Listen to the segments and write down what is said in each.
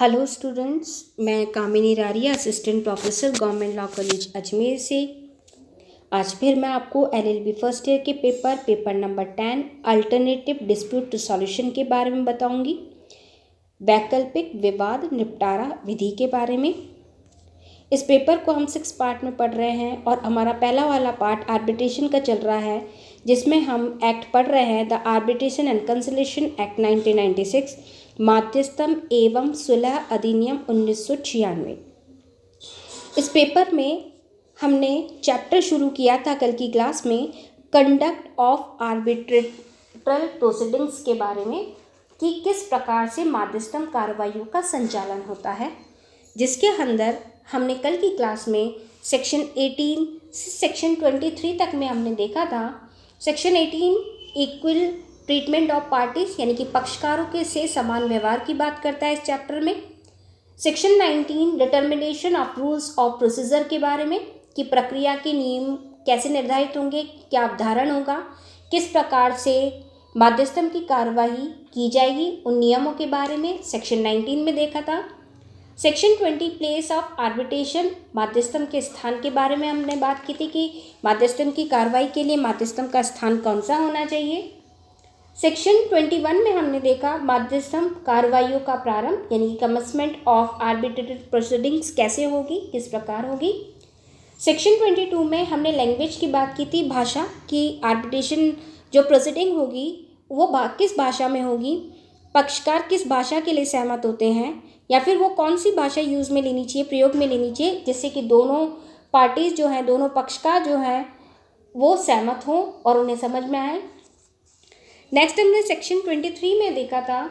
Hello students, मैं Kamini Raria, assistant professor government law college Ajmer से। आज फिर मैं आपको एलएलबी फर्स्ट ईयर के paper number 10 alternative dispute solution के बारे में बताऊंगी। वैकल्पिक विवाद निपटारा विधि के बारे में। इस पेपर को हम 6 पार्ट में पढ़ रहे हैं और हमारा पहला वाला पार्ट आर्बिट्रेशन का चल रहा है, जिसमें हम एक्ट पढ़ रहे हैं the arbitration and conciliation act 1996, मध्यस्थम एवं सुलह अधिनियम 1996। इस पेपर में हमने चैप्टर शुरू किया था कल की क्लास में कंडक्ट ऑफ आर्बिट्रेटल प्रोसीडिंग्स के बारे में, कि किस प्रकार से मध्यस्थम कार्रवाइयों का संचालन होता है, जिसके अंदर हमने कल की क्लास में सेक्शन 18 से सेक्शन 23 तक में हमने देखा था। Section 18 equal treatment of parties यानी कि पक्षकारों के से समान व्यवहार की बात करता है इस चैप्टर में। Section 19 determination of rules of procedure के बारे में, कि प्रक्रिया के नियम कैसे निर्धारित होंगे, क्या अवधारण होगा, किस प्रकार से मध्यस्थम की कार्यवाही की जाएगी, उन नियमों के बारे में सेक्शन 19 में देखा था। सेक्शन 20 प्लेस ऑफ आर्बिट्रेशन, मध्यस्थम के स्थान के बारे में हमने बात की थी कि मध्यस्थम की कार्रवाई के लिए मध्यस्थम का स्थान कौन सा होना चाहिए। सेक्शन 21 में हमने देखा मध्यस्थम कार्रवाइयों का प्रारंभ यानी कि कमेंसमेंट ऑफ आर्बिट्रेटेड प्रोसीडिंग्स कैसे होगी, किस प्रकार होगी। सेक्शन 22 में हमने लैंग्वेज की बात की थी, भाषा की। आर्बिट्रेशन जो प्रोसीडिंग होगी वो किस भाषा में होगी, पक्षकार किस भाषा के लिए सहमत होते हैं, या फिर वो कौन सी भाषा यूज़ में लेनी चाहिए, प्रयोग में लेनी चाहिए, जिससे कि दोनों पार्टीज जो हैं, दोनों पक्षकार जो हैं वो सहमत हों और उन्हें समझ में आए। नेक्स्ट हमने सेक्शन 23 में देखा था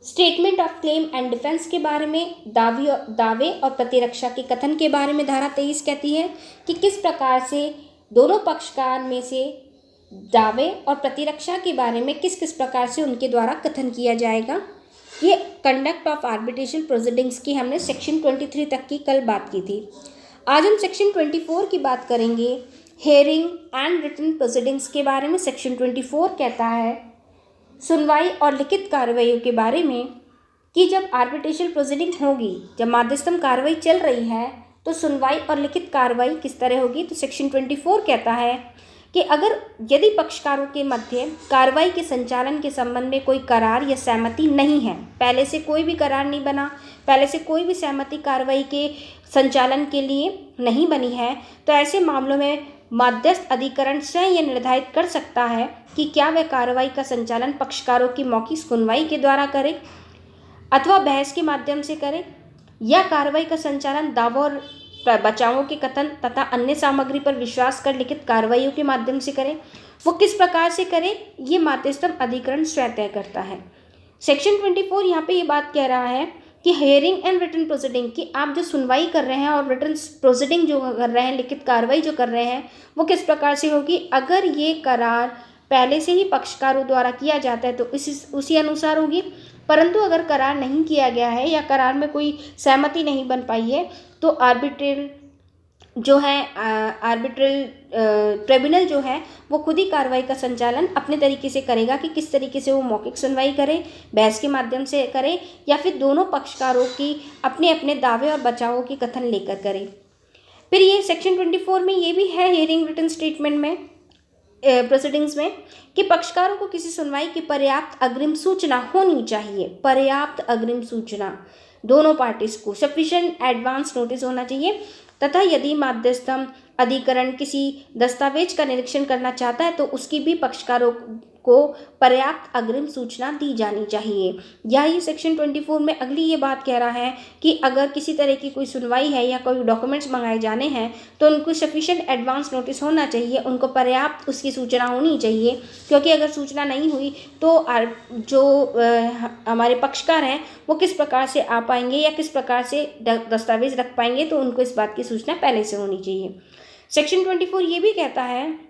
statement of claim and defence के बारे में, दावे और प्रतिरक्षा के कथन के बारे में। धारा 23 कहती है कि किस प्रकार से दोनों पक्षकार में से दावे और प्रतिरक्षा के बारे में किस किस प्रकार से उनके द्वारा कथन किया जाएगा। ये कंडक्ट ऑफ आर्बिट्रेशन प्रोसीडिंग्स की हमने सेक्शन 23 तक की कल बात की थी। आज हम सेक्शन 24 की बात करेंगे, हेयरिंग एंड रिटन प्रोसीडिंग्स के बारे में। सेक्शन 24 कहता है सुनवाई और लिखित कार्रवाइयों के बारे में, कि जब आर्बिट्रेशन प्रोसीडिंग होगी, जब मध्यस्थम कार्रवाई चल रही है, तो सुनवाई और लिखित कार्रवाई किस तरह होगी। तो सेक्शन 24 कहता है कि यदि पक्षकारों के मध्य कार्रवाई के संचालन के संबंध में कोई करार या सहमति नहीं है, पहले से कोई भी करार नहीं बना, पहले से कोई भी सहमति कार्रवाई के संचालन के लिए नहीं बनी है, तो ऐसे मामलों में मध्यस्थ अधिकरण स्वयं यह निर्धारित कर सकता है कि क्या वह कार्रवाई का संचालन पक्षकारों की मौखिक सुनवाई के द्वारा करे अथवा बहस के माध्यम से करे, या कार्रवाई का संचालन दावों और बचावों के कथन तथा अन्य सामग्री पर विश्वास कर लिखित कार्रवाइयों के माध्यम से करे। वो किस प्रकार से करे, ये मध्यस्थम अधिकरण स्वयं तय करता है। सेक्शन 24 यहाँ पे ये बात कह रहा है कि हेयरिंग एंड रिटन प्रोसीडिंग, कि आप जो सुनवाई कर रहे हैं और रिटन प्रोसीडिंग जो कर रहे हैं, लिखित कार्रवाई जो कर रहे हैं, वो किस प्रकार से होगी। अगर ये करार पहले से ही पक्षकारों द्वारा किया जाता है तो उसी अनुसार होगी, परंतु अगर करार नहीं किया गया है या करार में कोई सहमति नहीं बन पाई है, तो आर्बिट्रल ट्रिब्यूनल जो है वो खुद ही कार्रवाई का संचालन अपने तरीके से करेगा, कि किस तरीके से वो मौखिक सुनवाई करे, बहस के माध्यम से करे, या फिर दोनों पक्षकारों की अपने अपने दावे और बचावों की कथन लेकर करे। फिर ये सेक्शन 24 में ये भी है हियरिंग रिटन स्टेटमेंट में, प्रोसीडिंग्स में, कि पक्षकारों को किसी सुनवाई की पर्याप्त अग्रिम सूचना होनी चाहिए। पर्याप्त अग्रिम सूचना, दोनों पार्टीज को सफिशिएंट एडवांस नोटिस होना चाहिए, तथा यदि मध्यस्थम अधिकरण किसी दस्तावेज का निरीक्षण करना चाहता है तो उसकी भी पक्षकारों को पर्याप्त अग्रिम सूचना दी जानी चाहिए। यही सेक्शन 24 में अगली ये बात कह रहा है कि अगर किसी तरह की कोई सुनवाई है या कोई डॉक्यूमेंट्स मंगाए जाने हैं तो उनको सफिशिएंट एडवांस नोटिस होना चाहिए, उनको पर्याप्त उसकी सूचना होनी चाहिए, क्योंकि अगर सूचना नहीं हुई तो जो हमारे पक्षकार हैं वो किस प्रकार से आ पाएंगे या किस प्रकार से दस्तावेज रख पाएंगे, तो उनको इस बात की सूचना पहले से होनी चाहिए। सेक्शन 24 ये भी कहता है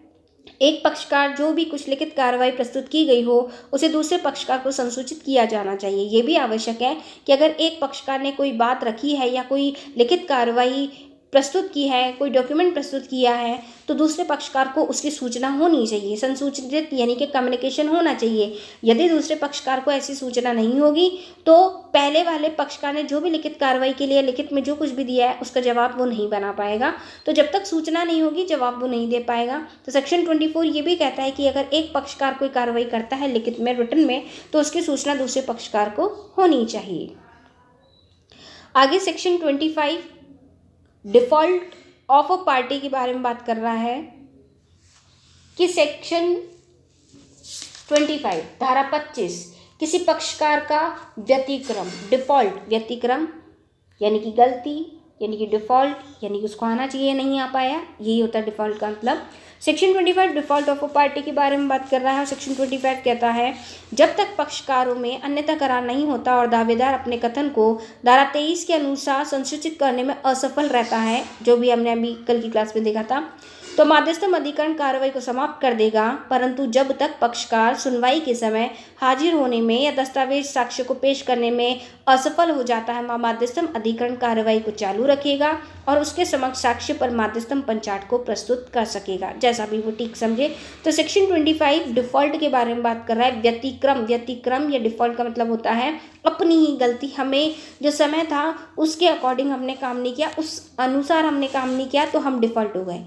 एक पक्षकार जो भी कुछ लिखित कार्रवाई प्रस्तुत की गई हो उसे दूसरे पक्षकार को संसूचित किया जाना चाहिए। ये भी आवश्यक है कि अगर एक पक्षकार ने कोई बात रखी है या कोई लिखित कार्रवाई प्रस्तुत की है, कोई डॉक्यूमेंट प्रस्तुत किया है, तो दूसरे पक्षकार को उसकी सूचना होनी चाहिए, संसूचित यानी कि कम्युनिकेशन होना चाहिए। यदि दूसरे पक्षकार को ऐसी सूचना नहीं होगी तो पहले वाले पक्षकार ने जो भी लिखित कार्रवाई के लिए लिखित में जो कुछ भी दिया है उसका जवाब वो नहीं बना पाएगा। तो जब तक सूचना नहीं होगी जवाब वो नहीं दे पाएगा। तो सेक्शन 24 ये भी कहता है कि अगर एक पक्षकार कोई कार्रवाई करता है लिखित में, रिटन में, तो उसकी सूचना दूसरे पक्षकार को होनी चाहिए। आगे section 25 default of a party के बारे में बात कर रहा है कि सेक्शन 25 धारा 25 किसी पक्षकार का व्यतिक्रम, डिफॉल्ट, व्यतिक्रम यानी कि गलती, यानी कि डिफॉल्ट यानी कि उसको आना चाहिए नहीं आ पाया, यही होता है डिफॉल्ट का मतलब। Section 25 default of a party के बारे में बात कर रहा है। सेक्शन 25 कहता है जब तक पक्षकारों में अन्यथा करार नहीं होता और दावेदार अपने कथन को धारा 23 के अनुसार संसूचित करने में असफल रहता है, जो भी हमने अभी कल की क्लास में देखा था, तो मध्यस्थम अधिकरण कार्रवाई को समाप्त कर देगा। परंतु जब तक पक्षकार सुनवाई के समय हाजिर होने में या दस्तावेज साक्ष्य को पेश करने में असफल हो जाता है, मध्यस्थम अधिकरण कार्रवाई को चालू रखेगा और उसके समक्ष साक्ष्य पर मध्यस्थम पंचाट को प्रस्तुत कर सकेगा, जैसा भी वो ठीक समझे। तो सेक्शन 25 डिफॉल्ट के बारे में बात कर रहा है। व्यतिक्रम, व्यतिक्रम या डिफॉल्ट का मतलब होता है अपनी ही गलती, हमें जो समय था उसके अकॉर्डिंग हमने काम नहीं किया, उस अनुसार हमने काम नहीं किया तो हम डिफॉल्ट हो गए।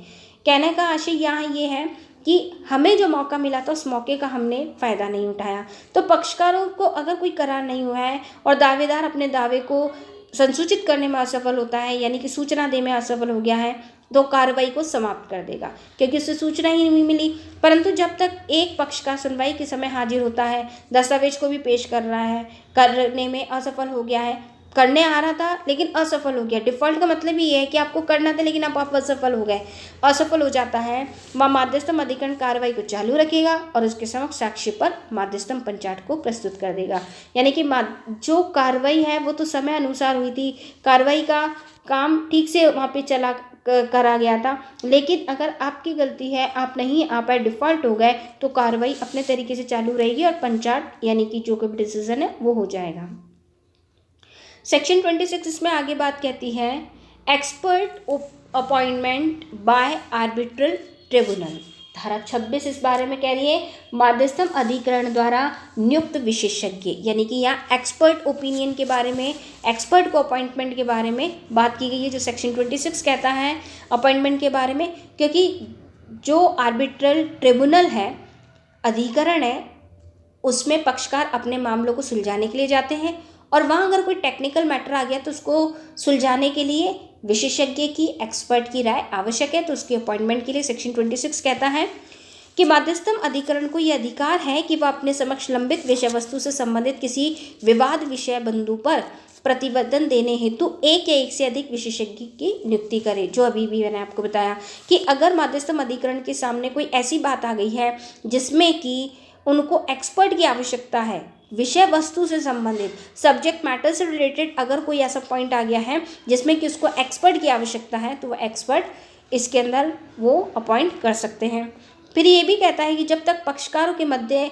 कहने का आशय यहाँ ये है कि हमें जो मौका मिला था उस मौके का हमने फ़ायदा नहीं उठाया। तो पक्षकारों को अगर कोई करार नहीं हुआ है और दावेदार अपने दावे को संसूचित करने में असफल होता है, यानी कि सूचना देने में असफल हो गया है, तो कार्रवाई को समाप्त कर देगा क्योंकि उसे सूचना ही नहीं मिली। परंतु जब तक एक पक्षकार सुनवाई के समय हाजिर होता है, दस्तावेज को भी पेश कर रहा है, करने में असफल हो गया है, करने आ रहा था लेकिन असफल हो गया। डिफॉल्ट का मतलब ये है कि आपको करना था लेकिन आप असफल हो गए, असफल हो जाता है, मध्यस्थम अधिकरण कार्रवाई को चालू रखेगा और उसके समक्ष साक्ष्य पर मध्यस्थम पंचाट को प्रस्तुत कर देगा। यानी कि जो कार्रवाई है वो तो समय अनुसार हुई थी, कार्रवाई का काम ठीक से वहाँ पे चला करा गया था, लेकिन अगर आपकी गलती है, आप नहीं आ पाए, डिफॉल्ट हो गए, तो कार्रवाई अपने तरीके से चालू रहेगी और पंचाट यानी कि जो कोई भी डिसीजन है वो हो जाएगा। सेक्शन 26 इसमें आगे बात कहती है expert appointment bye arbitral tribunal. धारा 26 इस बारे में कह रही है मध्यस्थम अधिकरण द्वारा नियुक्त विशेषज्ञ, यानी कि यहाँ एक्सपर्ट ओपिनियन के बारे में, एक्सपर्ट को अपॉइंटमेंट के बारे में बात की गई है, जो सेक्शन 26 कहता है अपॉइंटमेंट के बारे में। क्योंकि जो आर्बिट्रल ट्रिब्यूनल है, अधिकरण है, उसमें पक्षकार अपने मामलों को सुलझाने के लिए जाते हैं और वहाँ अगर कोई टेक्निकल मैटर आ गया तो उसको सुलझाने के लिए विशेषज्ञ की, एक्सपर्ट की राय आवश्यक है। तो उसकी अपॉइंटमेंट के लिए सेक्शन 26 कहता है कि मध्यस्थम अधिकरण को यह अधिकार है कि वह अपने समक्ष लंबित विषय वस्तु से संबंधित किसी विवाद विषय बिंदु पर प्रतिवेदन देने हेतु एक या एक से अधिक विशेषज्ञ की नियुक्ति करे। जो अभी भी मैंने आपको बताया कि अगर मध्यस्थम अधिकरण के सामने कोई ऐसी बात आ गई है जिसमें कि उनको एक्सपर्ट की आवश्यकता है, विषय वस्तु से संबंधित, सब्जेक्ट मैटर से रिलेटेड अगर कोई ऐसा पॉइंट आ गया है जिसमें कि उसको एक्सपर्ट की आवश्यकता है, तो वह एक्सपर्ट इसके अंदर वो अपॉइंट कर सकते हैं। फिर ये भी कहता है कि जब तक पक्षकारों के मध्य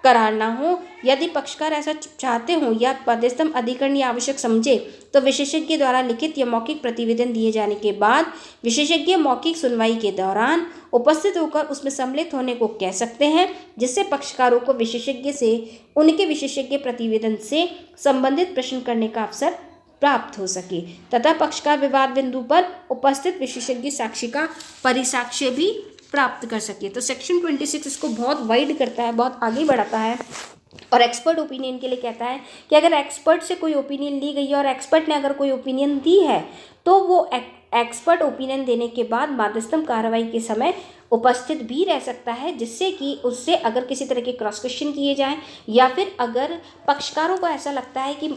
करार ना हो, यदि पक्षकार ऐसा चाहते हो या मध्यस्थम अधिकरण ये आवश्यक समझे, तो विशेषज्ञ द्वारा लिखित या मौखिक प्रतिवेदन दिए जाने के बाद विशेषज्ञ मौखिक सुनवाई के दौरान उपस्थित होकर उसमें सम्मिलित होने को कह सकते हैं, जिससे पक्षकारों को विशेषज्ञ से उनके विशेषज्ञ प्रतिवेदन से संबंधित प्रश्न करने का अवसर प्राप्त हो सके तथा पक्षकार विवाद बिंदु पर उपस्थित विशेषज्ञ साक्षी का परिसाक्ष्य भी प्राप्त कर सके। तो सेक्शन 26 इसको बहुत वाइड करता है, बहुत आगे बढ़ाता है और एक्सपर्ट ओपिनियन के लिए कहता है कि अगर एक्सपर्ट से कोई ओपिनियन ली गई है और एक्सपर्ट ने अगर कोई ओपिनियन दी है तो वो एक्सपर्ट ओपिनियन देने के बाद मध्यस्थम कार्रवाई के समय उपस्थित भी रह सकता है, जिससे कि उससे अगर किसी तरह के क्रॉस क्वेश्चन किए जाएं या फिर अगर पक्षकारों को ऐसा लगता है कि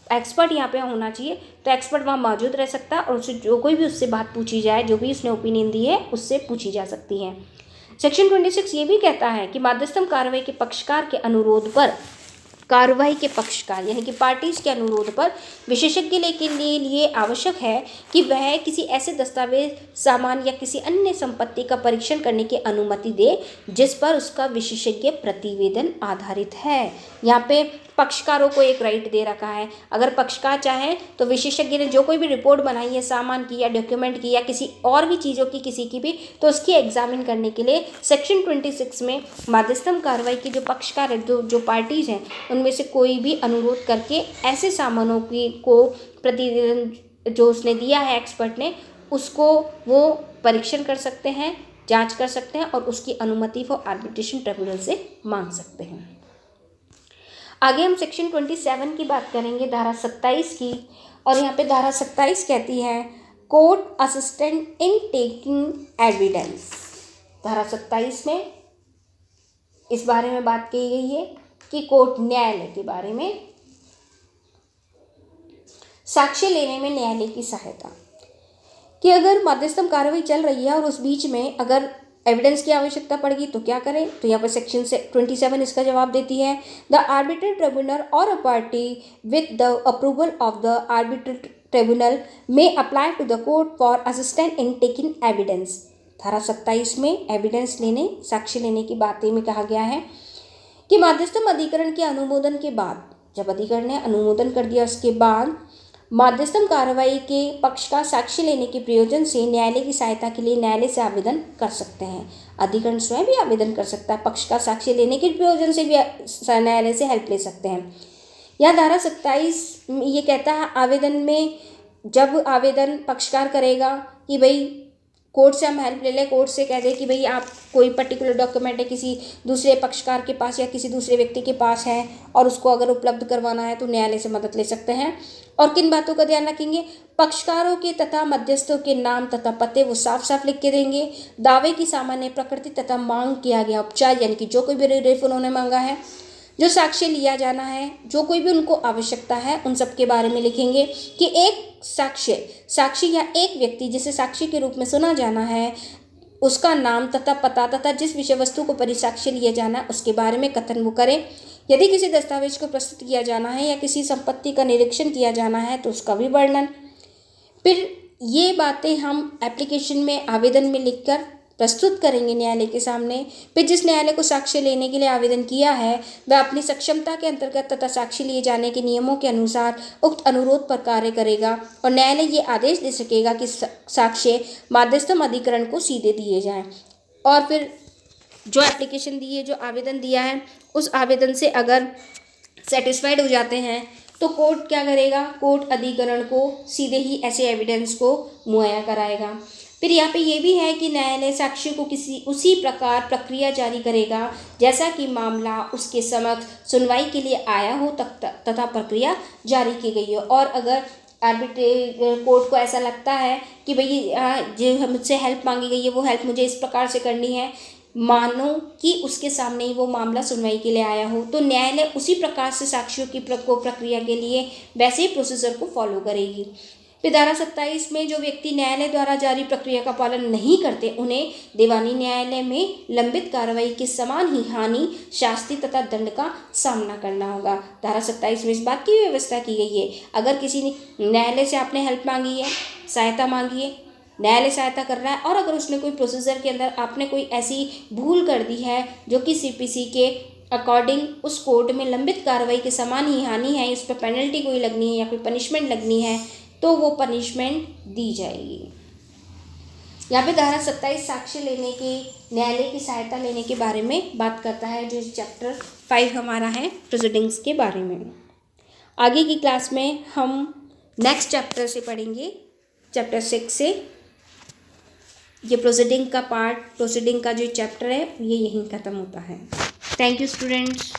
एक्सपर्ट यहाँ पे होना चाहिए तो एक्सपर्ट वहाँ मौजूद रह सकता है और उससे जो कोई भी उससे बात पूछी जाए, जो भी उसने ओपिनियन दी है उससे पूछी जा सकती है। सेक्शन 26 ये भी कहता है कि मध्यस्थम कार्रवाई के पक्षकार के अनुरोध पर, कार्रवाई के पक्षकार यानी कि पार्टीज के अनुरोध पर विशेषज्ञ के लिए आवश्यक है कि वह किसी ऐसे दस्तावेज, सामान या किसी अन्य संपत्ति का परीक्षण करने की अनुमति दे जिस पर उसका विशेषज्ञ प्रतिवेदन आधारित है। यहाँ पे पक्षकारों को एक राइट दे रखा है। अगर पक्षकार चाहे तो विशेषज्ञ ने जो कोई भी रिपोर्ट बनाई है सामान की या डॉक्यूमेंट की या किसी और भी चीज़ों की किसी की भी, तो उसकी एग्जामिन करने के लिए सेक्शन 26 में मध्यस्थम कार्रवाई की जो पक्षकार जो पार्टीज हैं उनमें से कोई भी अनुरोध करके ऐसे सामानों की को प्रतिवेदन जो उसने दिया है एक्सपर्ट ने, उसको वो परीक्षण कर सकते हैं, जांच कर सकते हैं और उसकी अनुमति वो आर्बिट्रेशन ट्रिब्यूनल से मांग सकते हैं। आगे हम सेक्शन 27 की बात करेंगे, धारा 27 की। और यहाँ पे धारा 27 कहती है court assistant in taking evidence. धारा 27 में इस बारे में बात की गई है कि कोर्ट न्यायालय के बारे में साक्ष्य लेने में न्यायालय की सहायता, कि अगर मध्यस्थम कार्रवाई चल रही है और उस बीच में अगर एविडेंस की आवश्यकता पड़ेगी तो क्या करें। तो यहाँ पर सेक्शन 27 इसका जवाब देती है, द आर्बिट्रल ट्रिब्यूनल और a party with the approval of the arbitral tribunal में apply to the court for assistant in taking evidence. धारा 27 में एविडेंस लेने, साक्ष्य लेने की बातें में कहा गया है कि मध्यस्थम अधिकरण के अनुमोदन के बाद, जब अधिकरण ने अनुमोदन कर दिया उसके बाद मध्यस्थम कार्रवाई के पक्ष का साक्ष्य लेने के प्रयोजन से न्यायालय की सहायता के लिए न्यायालय से आवेदन कर सकते हैं। अधिकरण स्वयं भी आवेदन कर सकता है, पक्ष का साक्ष्य लेने के प्रयोजन से भी न्यायालय से हेल्प ले सकते हैं। यह धारा 27 ये कहता है आवेदन में, जब आवेदन पक्षकार करेगा कि भाई कोर्ट से हम हेल्प ले लें, कोर्ट से कह दें कि भाई आप कोई पर्टिकुलर डॉक्यूमेंट है किसी दूसरे पक्षकार के पास या किसी दूसरे व्यक्ति के पास है और उसको अगर उपलब्ध करवाना है तो न्यायालय से मदद ले सकते हैं। और किन बातों का ध्यान रखेंगे, पक्षकारों के तथा मध्यस्थों के नाम तथा पते वो साफ साफ लिख के देंगे। दावे की सामान्य प्रकृति तथा मांग किया गया उपचार, यानी कि जो कोई भी रिलीफ उन्होंने मांगा है, जो साक्ष्य लिया जाना है, जो कोई भी उनको आवश्यकता है, उन सब के बारे में लिखेंगे कि एक साक्षी या एक व्यक्ति जिसे साक्षी के रूप में सुना जाना है उसका नाम तथा पता तथा जिस विषय वस्तु को परिसाक्ष्य लिया जाना है उसके बारे में कथन वो करें। यदि किसी दस्तावेज को प्रस्तुत किया जाना है या किसी संपत्ति का निरीक्षण किया जाना है तो उसका भी वर्णन। फिर ये बातें हम एप्लीकेशन में आवेदन में लिखकर प्रस्तुत करेंगे न्यायालय के सामने। फिर जिस न्यायालय को साक्ष्य लेने के लिए आवेदन किया है वह अपनी सक्षमता के अंतर्गत तथा साक्ष्य लिए जाने के नियमों के अनुसार उक्त अनुरोध पर कार्य करेगा और न्यायालय ये आदेश दे सकेगा कि साक्ष्य मध्यस्थम अधिकरण को सीधे दिए जाएं। और फिर जो एप्लीकेशन दी है, जो आवेदन दिया है, उस आवेदन से अगर सेटिस्फाइड हो जाते हैं तो कोर्ट क्या करेगा, कोर्ट अधिकरण को सीधे ही ऐसे एविडेंस को मुहैया कराएगा। फिर यहाँ पे ये भी है कि न्यायालय साक्ष्य को किसी उसी प्रकार प्रक्रिया जारी करेगा जैसा कि मामला उसके समक्ष सुनवाई के लिए आया हो तथा प्रक्रिया जारी की गई हो। और अगर कोर्ट को ऐसा लगता है कि भाई जो मुझसे हेल्प मांगी गई है वो हेल्प मुझे इस प्रकार से करनी है, मानो कि उसके सामने ही वो मामला सुनवाई के लिए आया हो, तो न्यायालय उसी प्रकार से साक्ष्यों की प्रक्रिया के लिए वैसे ही प्रोसीजर को फॉलो करेगी। फिर धारा 27 में जो व्यक्ति न्यायालय द्वारा जारी प्रक्रिया का पालन नहीं करते उन्हें दीवानी न्यायालय में लंबित कार्रवाई के समान ही हानि, शास्ति तथा दंड का सामना करना होगा। धारा 27 में इस बात की व्यवस्था की गई है, अगर किसी ने न्यायालय से आपने हेल्प मांगी है, सहायता मांगी है, न्यायालय सहायता कर रहा है और अगर उसने कोई प्रोसीजर के अंदर आपने कोई ऐसी भूल कर दी है जो कि CPC के अकॉर्डिंग उस कोर्ट में लंबित कार्रवाई के समान ही हानि है, इस पर पेनल्टी कोई लगनी है या कोई पनिशमेंट लगनी है तो वो पनिशमेंट दी जाएगी। यहाँ पे धारा 27 साक्ष्य लेने की, न्यायालय की सहायता लेने के बारे में बात करता है, जो चैप्टर 5 हमारा है प्रोसीडिंग्स के बारे में। आगे की क्लास में हम नेक्स्ट चैप्टर से पढ़ेंगे, चैप्टर 6 से। ये प्रोसीडिंग का जो चैप्टर है ये यहीं ख़त्म होता है। Thank you students.